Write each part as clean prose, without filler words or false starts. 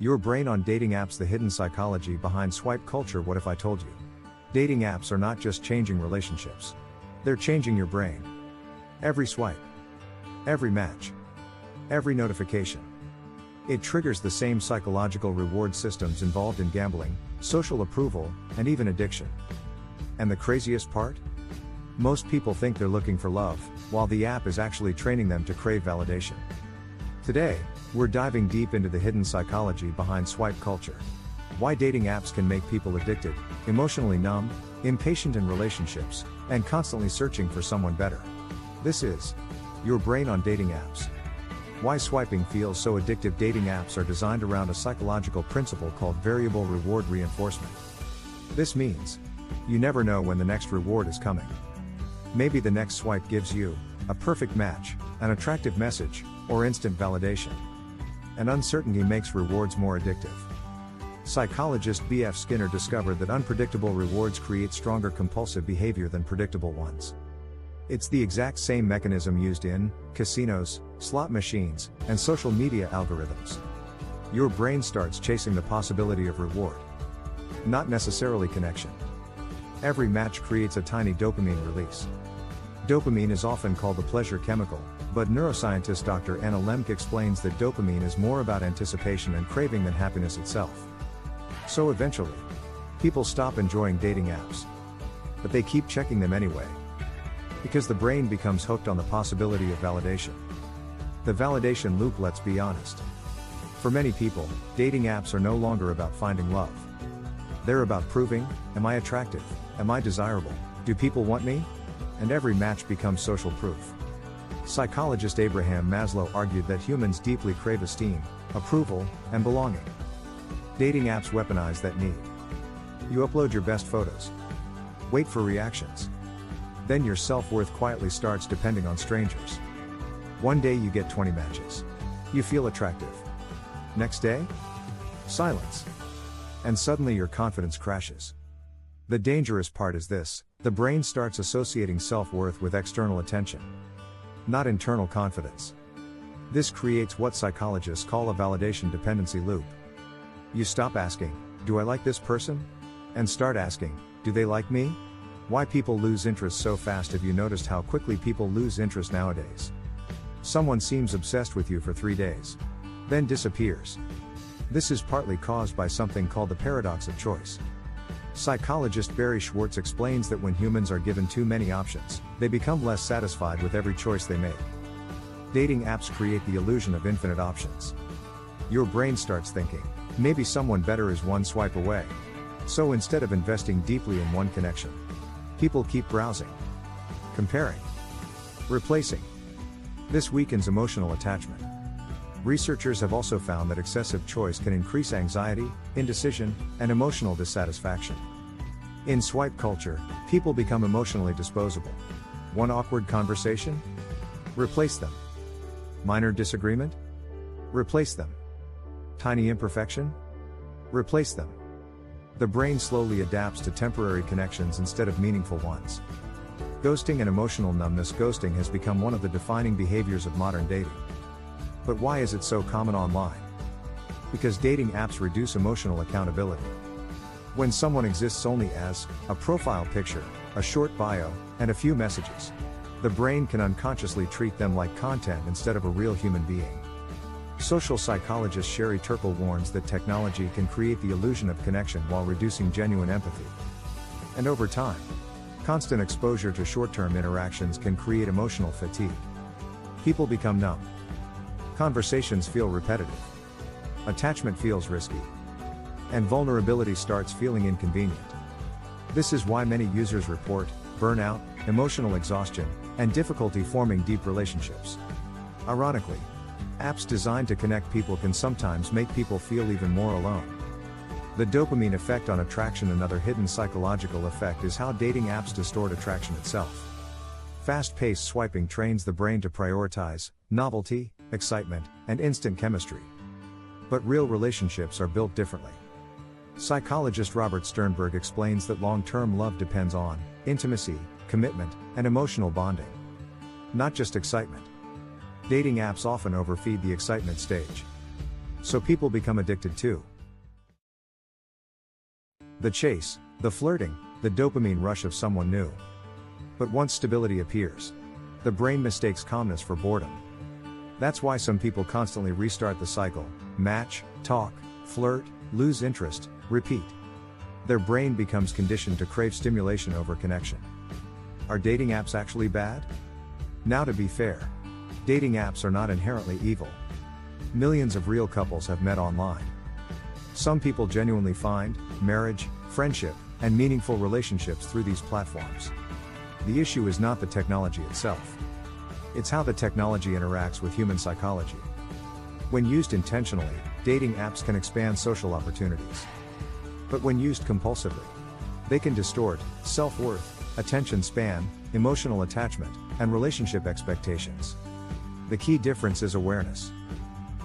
Your brain on dating apps. The hidden psychology behind swipe culture. What if I told you? Dating apps are not just changing relationships. They're changing your brain. Every swipe, every match, every notification. It triggers the same psychological reward systems involved in gambling, social approval, and even addiction. And the craziest part? Most people think they're looking for love, while the app is actually training them to crave validation. Today, we're diving deep into the hidden psychology behind swipe culture. Why dating apps can make people addicted, emotionally numb, impatient in relationships, and constantly searching for someone better. This is Your Brain on Dating Apps. Why swiping feels so addictive. Dating apps are designed around a psychological principle called variable reward reinforcement. This means you never know when the next reward is coming. Maybe the next swipe gives you a perfect match, an attractive message, or instant validation. And uncertainty makes rewards more addictive. Psychologist B.F. Skinner discovered that unpredictable rewards create stronger compulsive behavior than predictable ones. It's the exact same mechanism used in casinos, slot machines, and social media algorithms. Your brain starts chasing the possibility of reward, not necessarily connection. Every match creates a tiny dopamine release. Dopamine is often called the pleasure chemical, but neuroscientist Dr. Anna Lemke explains that dopamine is more about anticipation and craving than happiness itself. So eventually, people stop enjoying dating apps. But they keep checking them anyway. Because the brain becomes hooked on the possibility of validation. The validation loop. Let's be honest. For many people, dating apps are no longer about finding love. They're about proving, am I attractive? Am I desirable? Do people want me? And every match becomes social proof. Psychologist Abraham Maslow argued that humans deeply crave esteem, approval, and belonging. Dating apps weaponize that need. You upload your best photos. Wait for reactions. Then your self-worth quietly starts depending on strangers. One day you get 20 matches. You feel attractive. Next day? Silence. And suddenly your confidence crashes. The dangerous part is this: the brain starts associating self-worth with external attention, not internal confidence. This creates what psychologists call a validation dependency loop. You stop asking, do I like this person? And start asking, do they like me? Why people lose interest so fast? Have you noticed how quickly people lose interest nowadays? Someone seems obsessed with you for 3 days, then disappears. This is partly caused by something called the paradox of choice. Psychologist Barry Schwartz explains that when humans are given too many options, they become less satisfied with every choice they make. Dating apps create the illusion of infinite options. Your brain starts thinking, maybe someone better is one swipe away. So instead of investing deeply in one connection, people keep browsing, comparing, replacing. This weakens emotional attachment. Researchers have also found that excessive choice can increase anxiety, indecision, and emotional dissatisfaction. In swipe culture, people become emotionally disposable. One awkward conversation? Replace them. Minor disagreement? Replace them. Tiny imperfection? Replace them. The brain slowly adapts to temporary connections instead of meaningful ones. Ghosting and emotional numbness. Ghosting has become one of the defining behaviors of modern dating. But why is it so common online? Because dating apps reduce emotional accountability. When someone exists only as a profile picture, a short bio, and a few messages, the brain can unconsciously treat them like content instead of a real human being. Social psychologist Sherry Turkle warns that technology can create the illusion of connection while reducing genuine empathy. And over time, constant exposure to short-term interactions can create emotional fatigue. People become numb. Conversations feel repetitive. Attachment feels risky. And vulnerability starts feeling inconvenient. This is why many users report burnout, emotional exhaustion, and difficulty forming deep relationships. Ironically, apps designed to connect people can sometimes make people feel even more alone. The dopamine effect on attraction. Another hidden psychological effect is how dating apps distort attraction itself. Fast-paced swiping trains the brain to prioritize novelty, excitement, and instant chemistry. But real relationships are built differently. Psychologist Robert Sternberg explains that long-term love depends on intimacy, commitment, and emotional bonding, not just excitement. Dating apps often overfeed the excitement stage. So people become addicted too. The chase, the flirting, the dopamine rush of someone new. But once stability appears, the brain mistakes calmness for boredom. That's why some people constantly restart the cycle: match, talk, flirt, lose interest, repeat. Their brain becomes conditioned to crave stimulation over connection. Are dating apps actually bad? Now, to be fair, dating apps are not inherently evil. Millions of real couples have met online. Some people genuinely find marriage, friendship, and meaningful relationships through these platforms. The issue is not the technology itself. It's how the technology interacts with human psychology. When used intentionally, dating apps can expand social opportunities. But when used compulsively, they can distort self-worth, attention span, emotional attachment, and relationship expectations. The key difference is awareness.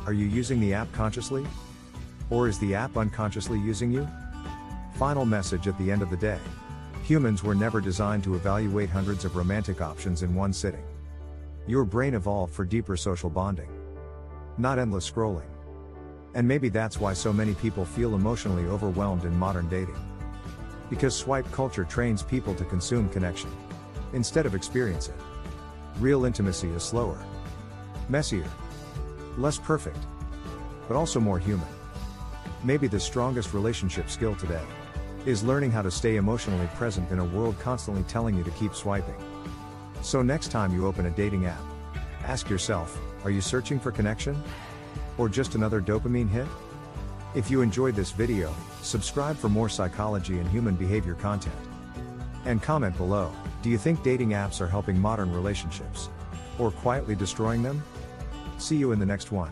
Are you using the app consciously? Or is the app unconsciously using you? Final message at the end of the day. Humans were never designed to evaluate hundreds of romantic options in one sitting. Your brain evolved for deeper social bonding, not endless scrolling. And maybe that's why so many people feel emotionally overwhelmed in modern dating. Because swipe culture trains people to consume connection instead of experience it. Real intimacy is slower, messier, less perfect, but also more human. Maybe the strongest relationship skill today is learning how to stay emotionally present in a world constantly telling you to keep swiping. So next time you open a dating app, ask yourself, are you searching for connection? Or just another dopamine hit? If you enjoyed this video, subscribe for more psychology and human behavior content. And comment below, do you think dating apps are helping modern relationships? Or quietly destroying them? See you in the next one.